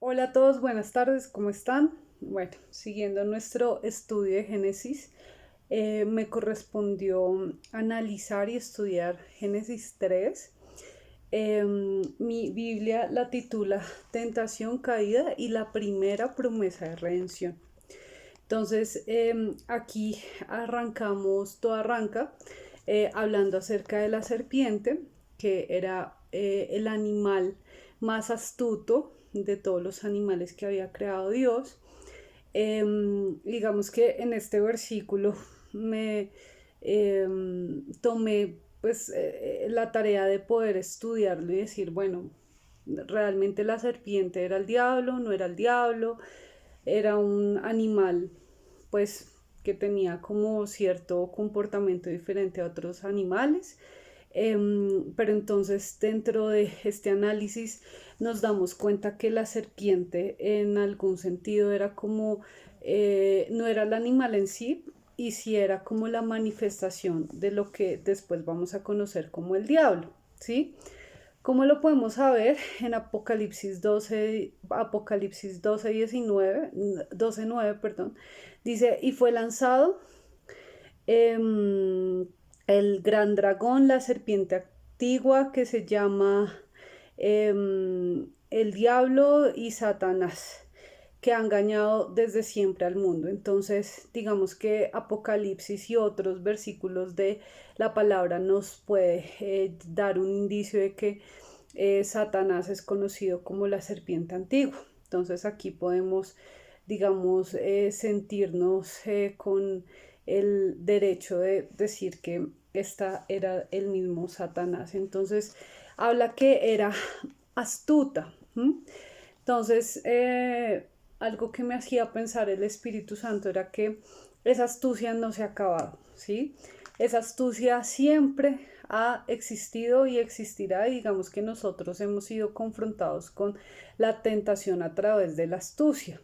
Hola a todos, buenas tardes, ¿cómo están? Bueno, siguiendo nuestro estudio de Génesis, me correspondió analizar y estudiar Génesis 3. Mi Biblia la titula Tentación, caída y la primera promesa de redención. Entonces, aquí arrancamos, todo arranca hablando acerca de la serpiente, que era el animal más astuto de todos los animales que había creado Dios. Digamos que en este versículo me tomé pues la tarea de poder estudiarlo y decir, bueno, realmente la serpiente era el diablo, no era el diablo, era un animal pues que tenía como cierto comportamiento diferente a otros animales. Pero entonces dentro de este análisis nos damos cuenta que la serpiente en algún sentido era como, no era el animal en sí, y sí era como la manifestación de lo que después vamos a conocer como el diablo, ¿sí? ¿Cómo lo podemos saber? En Apocalipsis 12, 19, 12, 9, perdón, dice, y fue lanzado eh, el gran dragón, la serpiente antigua que se llama el diablo y Satanás, que ha engañado desde siempre al mundo. Entonces, digamos que Apocalipsis y otros versículos de la palabra nos puede dar un indicio de que Satanás es conocido como la serpiente antigua. Entonces aquí podemos, digamos, sentirnos con el derecho de decir que esta era el mismo Satanás. Entonces habla que era astuta. Entonces, algo que me hacía pensar el Espíritu Santo era que esa astucia no se ha acabado, ¿sí? Esa astucia siempre ha existido y existirá, y digamos que nosotros hemos sido confrontados con la tentación a través de la astucia.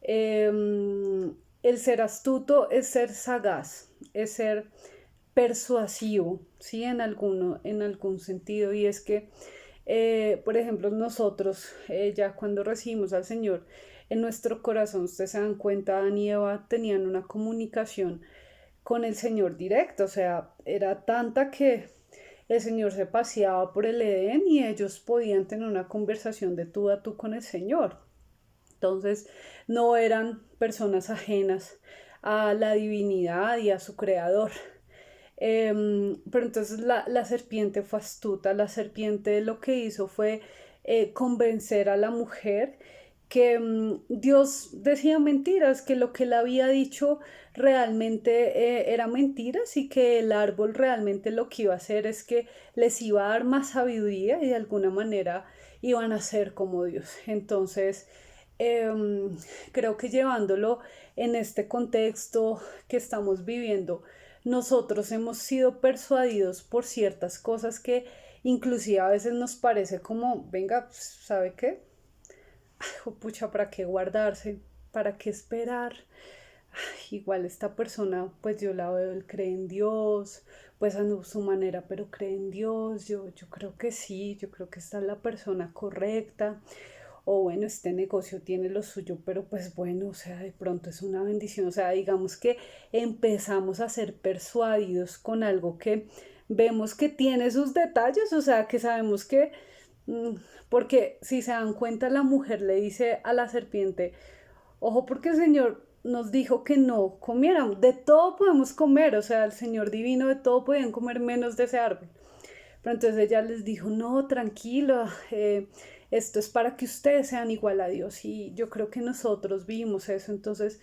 El ser astuto es ser sagaz, es ser persuasivo, ¿sí? En algún sentido, y es que por ejemplo, nosotros ya cuando recibimos al Señor en nuestro corazón, ustedes se dan cuenta, Adán y Eva tenían una comunicación con el Señor directa, o sea, era tanta que el Señor se paseaba por el Edén y ellos podían tener una conversación de tú a tú con el Señor. Entonces, no eran personas ajenas a la divinidad y a su creador. Pero entonces la serpiente fue astuta, la serpiente lo que hizo fue convencer a la mujer que Dios decía mentiras, que lo que él había dicho realmente era mentiras y que el árbol realmente lo que iba a hacer es que les iba a dar más sabiduría y de alguna manera iban a ser como Dios. Entonces, creo que llevándolo en este contexto que estamos viviendo, nosotros hemos sido persuadidos por ciertas cosas que inclusive a veces nos parece como, venga, ¿sabe qué? Ay, pucha, ¿para qué guardarse? ¿Para qué esperar? Ay, igual esta persona, pues yo la veo, él cree en Dios, pues a su manera, pero cree en Dios, yo creo que sí, yo creo que esta es la persona correcta, o bueno, este negocio tiene lo suyo, pero pues bueno, o sea, de pronto es una bendición, o sea, digamos que empezamos a ser persuadidos con algo que vemos que tiene sus detalles, o sea, que sabemos que, mm, porque si se dan cuenta, la mujer le dice a la serpiente, ojo porque el Señor nos dijo que no comiéramos, de todo podemos comer, o sea, el Señor divino de todo podían comer menos de ese árbol. Pero entonces ella les dijo, no, tranquilo, esto es para que ustedes sean igual a Dios. Y yo creo que nosotros vimos eso, entonces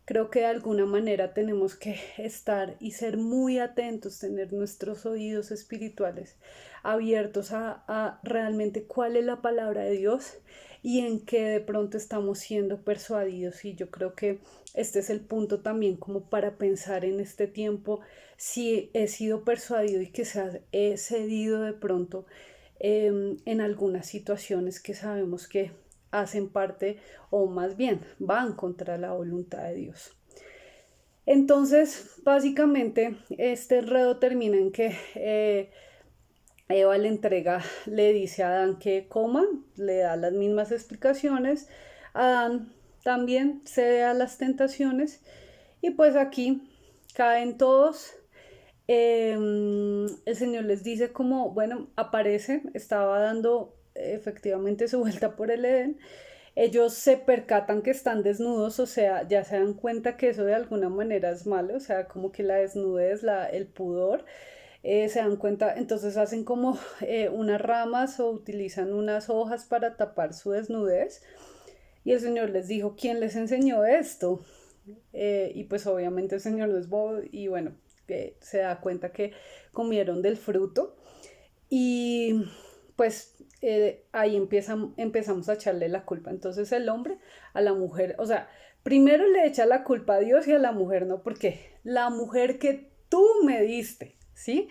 creo que de alguna manera tenemos que estar y ser muy atentos, tener nuestros oídos espirituales abiertos a realmente cuál es la palabra de Dios y en qué de pronto estamos siendo persuadidos. Y yo creo que este es el punto también como para pensar en este tiempo si he sido persuadido y que se he cedido de pronto en algunas situaciones que sabemos que hacen parte o más bien van contra la voluntad de Dios. Entonces, básicamente, este enredo termina en que Eva le dice a Adán que coma, le da las mismas explicaciones. Adán también cede a las tentaciones y pues aquí caen todos. El Señor les dice como, bueno, aparece, estaba dando efectivamente su vuelta por el Edén. Ellos se percatan que están desnudos, o sea, ya se dan cuenta que eso de alguna manera es malo, o sea, como que la desnudez, el pudor, se dan cuenta, entonces hacen como unas ramas o utilizan unas hojas para tapar su desnudez. Y el Señor les dijo, ¿quién les enseñó esto? Y pues obviamente el Señor no es bobo y bueno, se da cuenta que comieron del fruto. Y pues ahí empezamos a echarle la culpa. Entonces el hombre a la mujer, o sea, primero le echa la culpa a Dios y a la mujer, ¿no? Porque la mujer que tú me diste, ¿sí?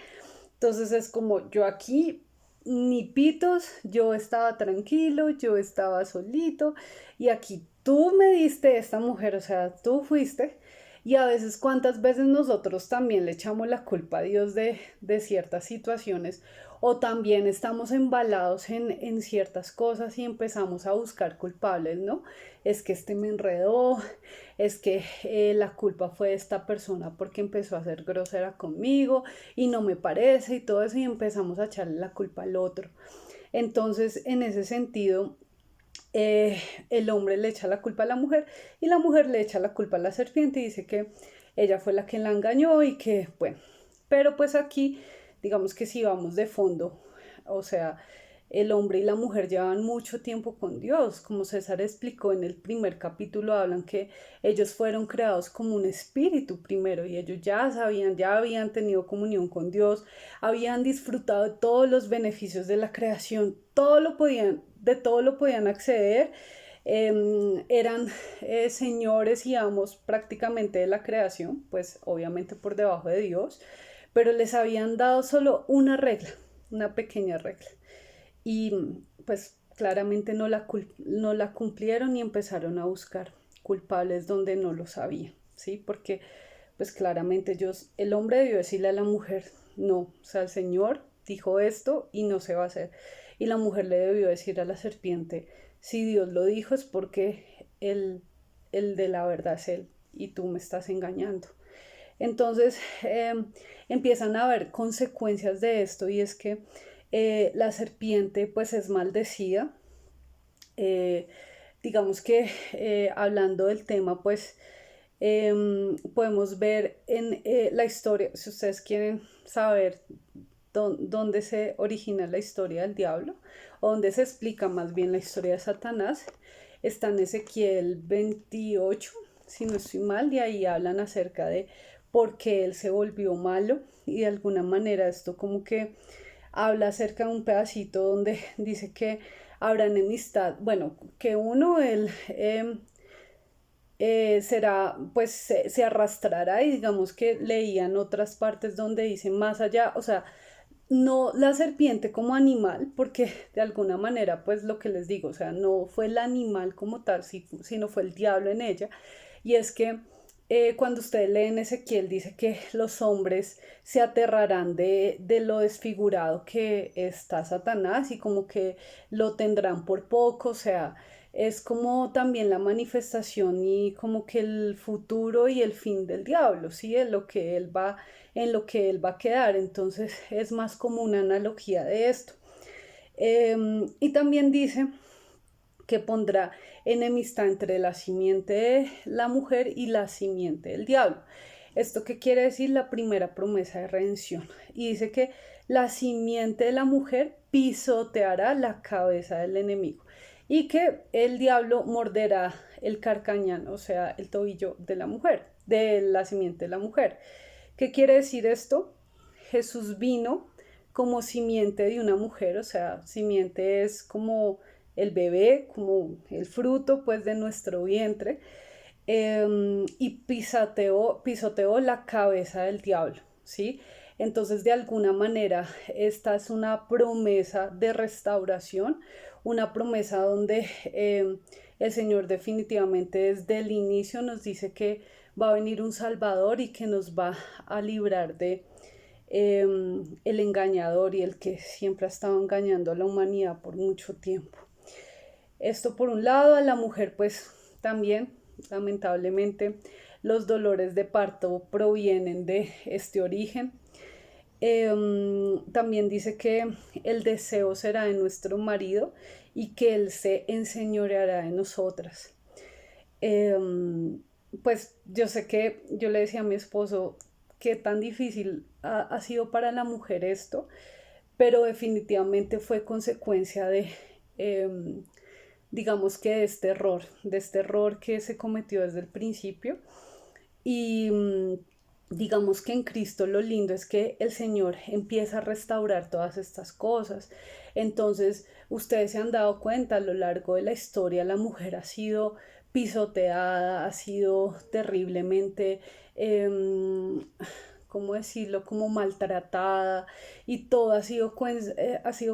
Entonces es como yo aquí, ni pitos, yo estaba tranquilo, yo estaba solito y aquí tú me diste esta mujer, o sea, tú fuiste. Y a veces, ¿cuántas veces nosotros también le echamos la culpa a Dios de ciertas situaciones? O también estamos embalados en ciertas cosas y empezamos a buscar culpables, ¿no? Es que este me enredó, es que la culpa fue de esta persona porque empezó a ser grosera conmigo y no me parece y todo eso y empezamos a echarle la culpa al otro. Entonces, en ese sentido, el hombre le echa la culpa a la mujer y la mujer le echa la culpa a la serpiente y dice que ella fue la que la engañó y que, bueno, pero pues aquí, digamos que si vamos de fondo, o sea, el hombre y la mujer llevan mucho tiempo con Dios, como César explicó en el primer capítulo, hablan que ellos fueron creados como un espíritu primero y ellos ya sabían, ya habían tenido comunión con Dios, habían disfrutado de todos los beneficios de la creación, de todo lo podían acceder. Eran señores y amos prácticamente de la creación, pues obviamente por debajo de Dios, pero les habían dado solo una regla, una pequeña regla. Y pues claramente no la cumplieron y empezaron a buscar culpables donde no lo sabían, ¿sí? Porque pues claramente el hombre debió decirle a la mujer, no, o sea, el Señor dijo esto y no se va a hacer. Y la mujer le debió decir a la serpiente, si Dios lo dijo es porque el de la verdad es Él y tú me estás engañando. Entonces empiezan a haber consecuencias de esto y es que la serpiente pues es maldecida. Eh, digamos que hablando del tema pues podemos ver en la historia, si ustedes quieren saber dónde se origina la historia del diablo, o dónde se explica más bien la historia de Satanás, está en Ezequiel 28, si no estoy mal, y ahí hablan acerca de por qué él se volvió malo, y de alguna manera esto como que habla acerca de un pedacito donde dice que habrá enemistad, bueno, que uno, él será, pues se arrastrará y digamos que leían otras partes donde dice más allá, o sea, no la serpiente como animal, porque de alguna manera, pues lo que les digo, o sea, no fue el animal como tal, sino fue el diablo en ella. Y es que cuando ustedes leen Ezequiel, dice que los hombres se aterrarán de lo desfigurado que está Satanás y como que lo tendrán por poco, o sea, es como también la manifestación y como que el futuro y el fin del diablo, ¿sí? En lo que él va a quedar. Entonces es más como una analogía de esto. Y también dice que pondrá enemistad entre la simiente de la mujer y la simiente del diablo. ¿Esto qué quiere decir? La primera promesa de redención. Y dice que la simiente de la mujer pisoteará la cabeza del enemigo y que el diablo morderá el carcañán, o sea, el tobillo de la mujer, de la simiente de la mujer. ¿Qué quiere decir esto? Jesús vino como simiente de una mujer, o sea, simiente es como el bebé, como el fruto pues de nuestro vientre, y pisoteó la cabeza del diablo, ¿sí? Entonces, de alguna manera, esta es una promesa de restauración, una promesa donde el Señor definitivamente desde el inicio nos dice que va a venir un Salvador y que nos va a librar el engañador y el que siempre ha estado engañando a la humanidad por mucho tiempo. Esto por un lado. A la mujer pues también, lamentablemente, los dolores de parto provienen de este origen. También dice que el deseo será de nuestro marido y que él se enseñoreará de nosotras. Pues yo sé que yo le decía a mi esposo qué tan difícil ha sido para la mujer esto, pero definitivamente fue consecuencia de, digamos que de este error que se cometió desde el principio. Y digamos que en Cristo lo lindo es que el Señor empieza a restaurar todas estas cosas. Entonces, ustedes se han dado cuenta, a lo largo de la historia la mujer ha sido pisoteada, ha sido terriblemente, ¿cómo decirlo?, como maltratada, y todo ha sido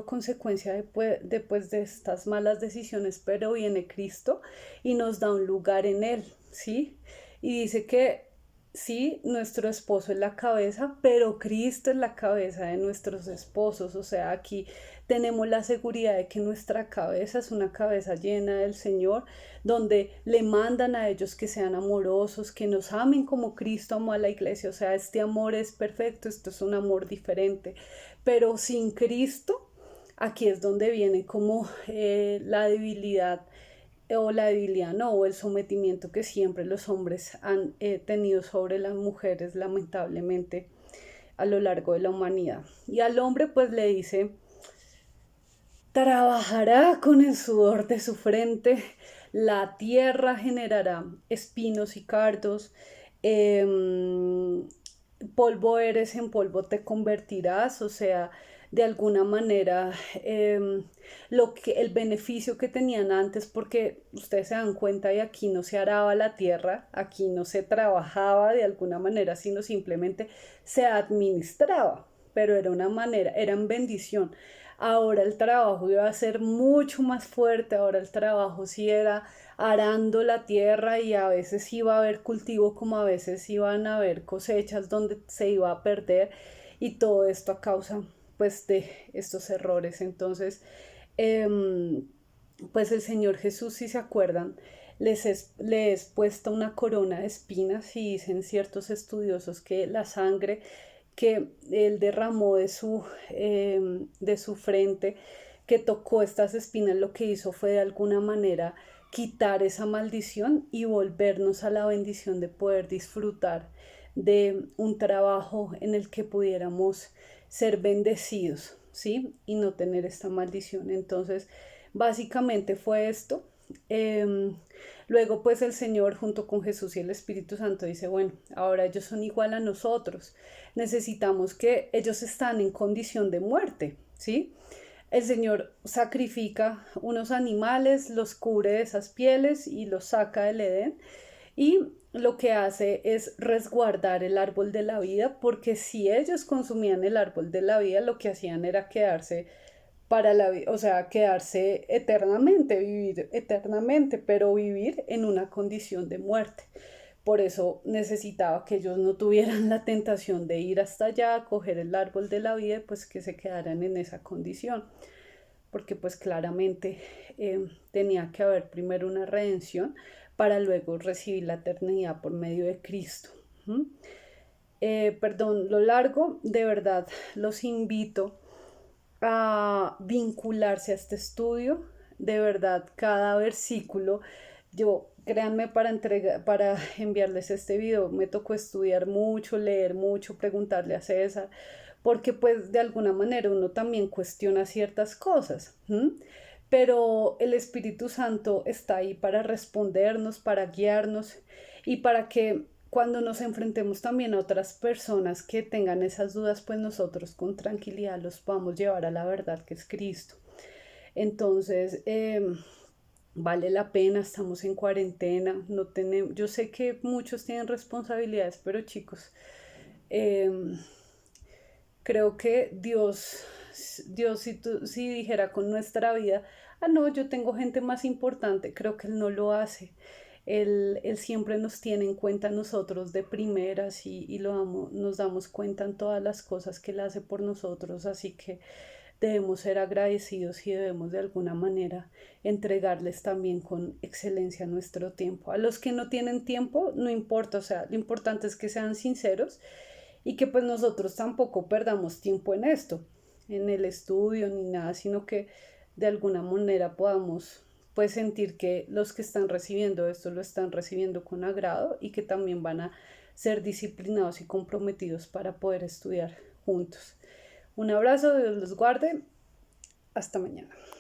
consecuencia después de estas malas decisiones, pero viene Cristo y nos da un lugar en Él, ¿sí? Y dice que sí, nuestro esposo es la cabeza, pero Cristo es la cabeza de nuestros esposos. O sea, aquí tenemos la seguridad de que nuestra cabeza es una cabeza llena del Señor, donde le mandan a ellos que sean amorosos, que nos amen como Cristo amó a la iglesia. O sea, este amor es perfecto, esto es un amor diferente. Pero sin Cristo, aquí es donde viene como la debilidad, o la debilidad, no, o el sometimiento que siempre los hombres han tenido sobre las mujeres, lamentablemente, a lo largo de la humanidad. Y al hombre pues le dice: trabajará con el sudor de su frente, la tierra generará espinos y cardos, polvo eres, en polvo te convertirás. O sea, de alguna manera, el beneficio que tenían antes, porque ustedes se dan cuenta, y aquí no se araba la tierra, aquí no se trabajaba de alguna manera, sino simplemente se administraba, pero era una manera, era en bendición. Ahora el trabajo iba a ser mucho más fuerte, ahora el trabajo sí era arando la tierra, y a veces iba a haber cultivo como a veces iban a haber cosechas donde se iba a perder, y todo esto a causa pues de estos errores. Entonces, pues el Señor Jesús, si se acuerdan, le es puesta una corona de espinas, y dicen ciertos estudiosos que la sangre que él derramó de su frente, que tocó estas espinas, lo que hizo fue de alguna manera quitar esa maldición y volvernos a la bendición de poder disfrutar de un trabajo en el que pudiéramos ser bendecidos, ¿sí? Y no tener esta maldición. Entonces, básicamente fue esto. Luego pues el Señor, junto con Jesús y el Espíritu Santo, dice: bueno, ahora ellos son igual a nosotros, necesitamos que ellos están en condición de muerte, ¿sí? El Señor sacrifica unos animales, los cubre de esas pieles y los saca del Edén, y lo que hace es resguardar el árbol de la vida, porque si ellos consumían el árbol de la vida, lo que hacían era quedarse para la vida, o sea, quedarse eternamente, vivir eternamente, pero vivir en una condición de muerte. Por eso necesitaba que ellos no tuvieran la tentación de ir hasta allá, coger el árbol de la vida, y pues que se quedaran en esa condición. Porque pues claramente tenía que haber primero una redención para luego recibir la eternidad por medio de Cristo. Perdón lo largo, de verdad los invito a vincularse a este estudio. De verdad, cada versículo, yo, créanme, para enviarles este video me tocó estudiar mucho, leer mucho, preguntarle a César, porque pues de alguna manera uno también cuestiona ciertas cosas. Pero el Espíritu Santo está ahí para respondernos, para guiarnos, y para que cuando nos enfrentemos también a otras personas que tengan esas dudas, pues nosotros con tranquilidad los podamos llevar a la verdad, que es Cristo. Entonces, vale la pena, estamos en cuarentena, no tenemos, yo sé que muchos tienen responsabilidades, pero chicos, eh, creo que Dios si dijera con nuestra vida: ah, no, yo tengo gente más importante, creo que Él no lo hace. Él siempre nos tiene en cuenta a nosotros de primeras y nos damos cuenta en todas las cosas que Él hace por nosotros, así que debemos ser agradecidos y debemos de alguna manera entregarles también con excelencia nuestro tiempo. A los que no tienen tiempo, no importa, o sea, lo importante es que sean sinceros y que pues nosotros tampoco perdamos tiempo en esto, en el estudio ni nada, sino que de alguna manera podamos pues sentir que los que están recibiendo esto lo están recibiendo con agrado y que también van a ser disciplinados y comprometidos para poder estudiar juntos. Un abrazo, Dios los guarde, hasta mañana.